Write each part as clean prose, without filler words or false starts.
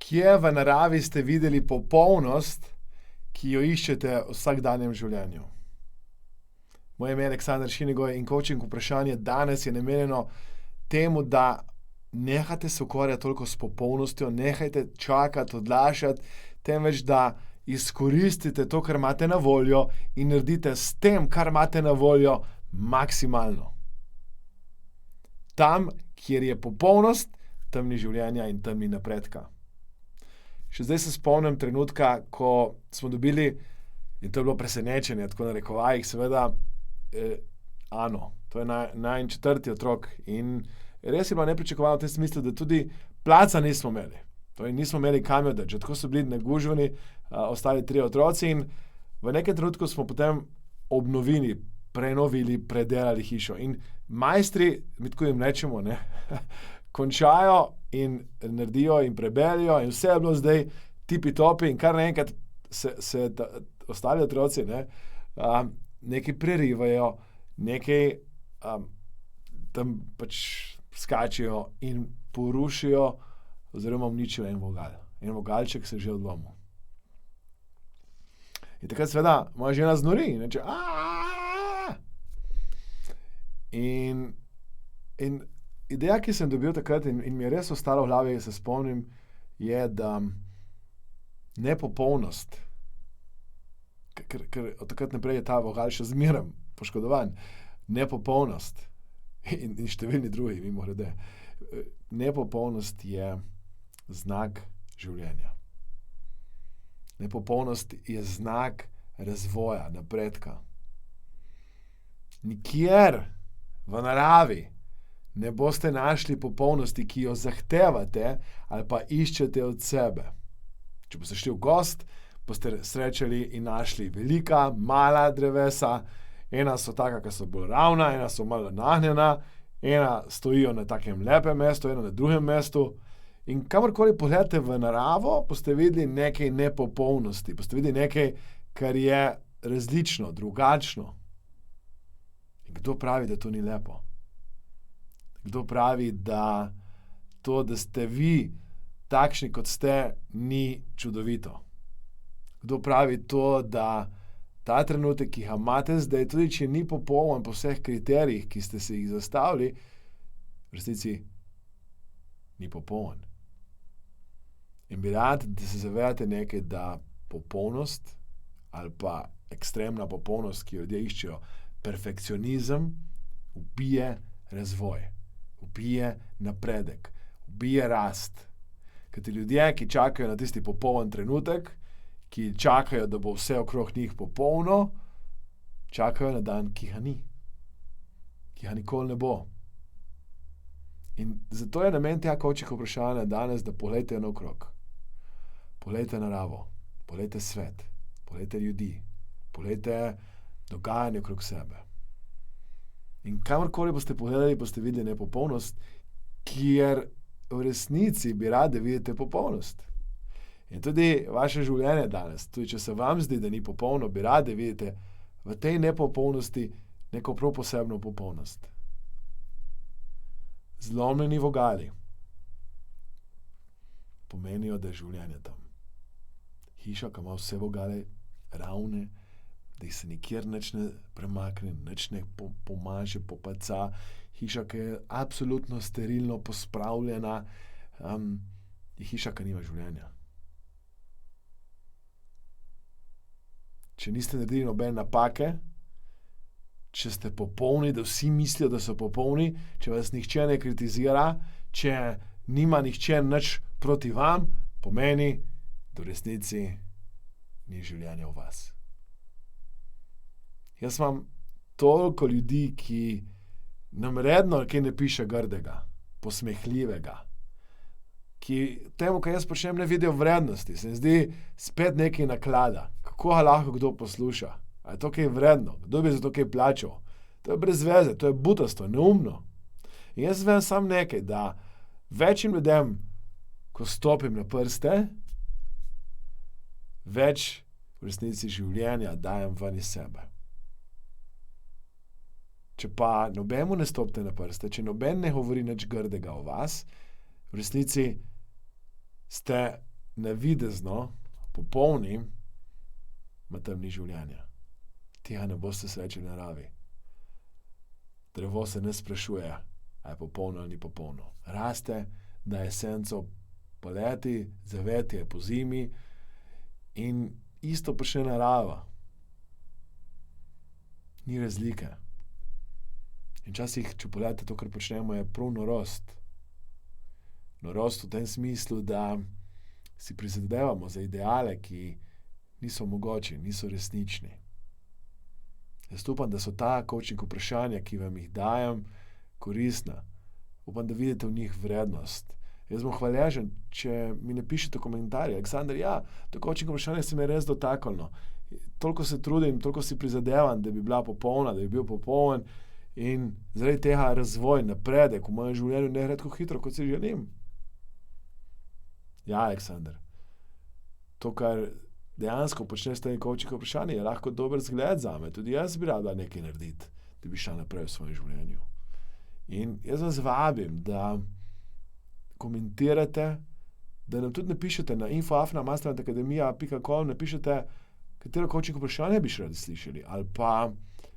Kje v naravi ste videli popolnost, ki jo iščete v vsakdanjem življenju? Moje ime je Aleksander Šinigoj in coaching vprašanje danes je namenjeno temu, da nehate se ukvarjati toliko s popolnostjo, nehajte čakati, odlašati, temveč da izkoristite to, kar imate na voljo in naredite s tem, kar imate na voljo, maksimalno. Tam, kjer je popolnost, tam ni življenja in tam ni napredka. Še zdaj se spomnim trenutka, ko smo dobili, in to je bilo presenečenje, tako na rekovajih, seveda, Ano, to je najin 4. otrok in res je bilo nepričakovano v tem smislu, da tudi placa nismo imeli. Torej nismo imeli kam jo dati, že tako so bili nagužvani ostali 3 otroci in v nekem trenutku smo potem obnovili, prenovili, predelali hišo. In majstri, mi tako jim rečemo, končajo in naredijo in prebelijo in vse je bilo zdaj tipi-topi in kar naenkrat se ostali otroci nekaj prerivajo, nekaj tam pač skačijo in porušijo oziroma uničijo en vogal. En vogalček se je že odlomil. In takrat seveda moja žena znori in reče In ideja, ki sem dobil takrat in mi je res ostala v glavi, se spomnim, je, da nepopolnost, ker od takrat naprej je ta vogal še zmeraj poškodovan, nepopolnost in številni drugi, mimogrede, nepopolnost je znak življenja. Nepopolnost je znak razvoja, napredka. Nikjer v naravi ne boste našli popolnosti, ki jo zahtevate ali pa iščete od sebe. Če boste šli v gost, boste srečali in našli velika, mala drevesa. Ena so taka, ki so bolj ravna, ena so malo nagnjena, ena stojijo na takem lepem mestu, ena na drugem mestu. In kamorkoli pogledate v naravo, boste videli nekaj nepopolnosti, boste videli nekaj, kar je različno, drugačno. In kdo pravi, da to ni lepo? Kdo pravi, da to, da ste vi takšni, kot ste, ni čudovito? Kdo pravi to, da ta trenutek, ki ga imate zdaj, tudi če ni popoln po vseh kriterijih, ki ste si jih zastavili, v resnici ni popoln. In bi rad, da se zavedate nekaj, da popolnost ali pa ekstremna popolnost, ki jo ljudje iščejo, perfekcionizem, ubije razvoj, ubije napredek, ubije rast. Ker ti ljudje, ki čakajo na tisti popoln trenutek, ki čakajo, da bo vse okrog njih popolno, čakajo na dan, ki ga ni. Ki ga nikoli ne bo. In zato je namen tega coaching vprašanja danes, da pogledajte naokrog. Pogledajte naravo, pogledajte svet, pogledajte ljudi, pogledajte dogajanje okrog sebe. In kamorkoli boste pogledali, boste videli nepopolnost, kjer v resnici bi radi vidite popolnost. In tudi vaše življenje danes, tudi če se vam zdi, da ni popolno, bi radi vidite v tej nepopolnosti neko prav posebno popolnost. Zlomljeni vogali pomenijo, da je življenje tam. Hiša, ki ima vse vogale ravne, da jih se nikjer nič ne premakne, nič ne pomaže, popaca. Hiša, ki je absolutno sterilno pospravljena, je hiša, ki nima življenja. Če niste naredili nobene napake, če ste popolni, da vsi mislijo, da so popolni, če vas nihče ne kritizira, če nima nihče nič proti vam, pomeni, da v resnici ni življenja v vas. Jaz imam toliko ljudi, ki nam redno kaj ne piše grdega, posmehljivega, ki temu, kar jaz počnem, ne vidijo vrednosti. Se mi zdi spet nekaj naklada. Kako ga lahko kdo posluša? A je to kaj vredno? Kdo bi za to kaj plačal? To je brez veze, to je butasto, neumno. In jaz vem samo nekaj, da večjim ljudem, ko stopim na prste, več v resnici življenja dajem ven iz sebe. Če pa nobemu ne stopite na prste, če noben ne govori nič grdega o vas, v resnici ste navidezno, popolni, ima tam ni življenja. Tega ne boste srečali v naravi. Drevo se ne sprašuje, ali je popolno ali ni popolno. Raste, da je senco poleti, zavetje po zimi in isto počne narava. Ni razlike. In včasih, če pogledate to, kar počnemo, je prav norost. Norost v tem smislu, da si prizadevamo za ideale, ki niso mogoči, niso resnični. Jaz upam, da so ta coaching vprašanja, ki vam jih dajem, koristna. Upam, da vidite v njih vrednost. Jaz bom hvaležen, če mi napišete komentarje. Aleksandar, ja, to coaching vprašanje se me je res dotaknilo. Toliko se trudim, toliko si prizadevam, da bi bila popolna, da bi bil popoln in zaradi tega razvoj, napredek v mojem življenju ne gre tako hitro, kot si želim. Ja, Aleksandar, to, kar dejansko počneš s temi coaching vprašanji, je lahko dober zgled zame. Tudi jaz bi rada nekaj narediti, da bi šla naprej v svojem življenju. In jaz vas vabim, da komentirate, da nam tudi napišete na info@mastermindacademia.com, napišete, katero coaching vprašanje bi še radi slišali, ali pa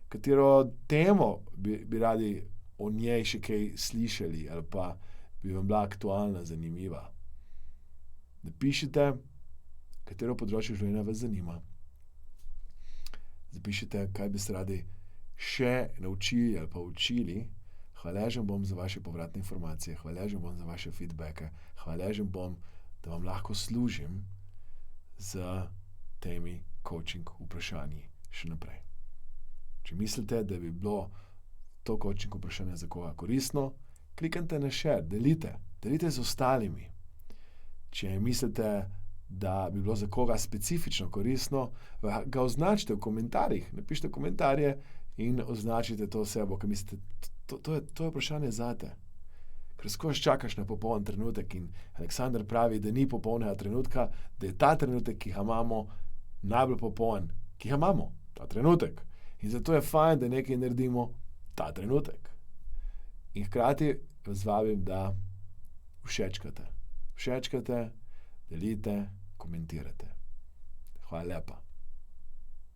katero temo bi radi o njej še kaj slišali, ali pa bi vam bila aktualna, zanimiva. Napišite, katero področje življenja vas zanima. Zapišite, kaj bi se radi še naučili ali pa učili. Hvaležen bom za vaše povratne informacije, hvaležen bom za vaše feedbacke, hvaležen bom, da vam lahko služim z temi coaching vprašanji še naprej. Če mislite, da bi bilo to coaching vprašanje za koga koristno, kliknite na share, delite z ostalimi. Če mislite, da bi bilo za koga specifično koristno, ga označite v komentarjih, napišite komentarje in označite to osebo, ki mislite, to je vprašanje zate. Ker skozi čakaš na popoln trenutek in Aleksandar pravi, da ni popolnega trenutka, da je ta trenutek, ki ga imamo, najbolj popoln, ki ga imamo, ta trenutek. In zato je fajn, da nekaj naredimo ta trenutek. In hkrati vas vabim, da všečkate, delite, komentirate. Hvala lepa.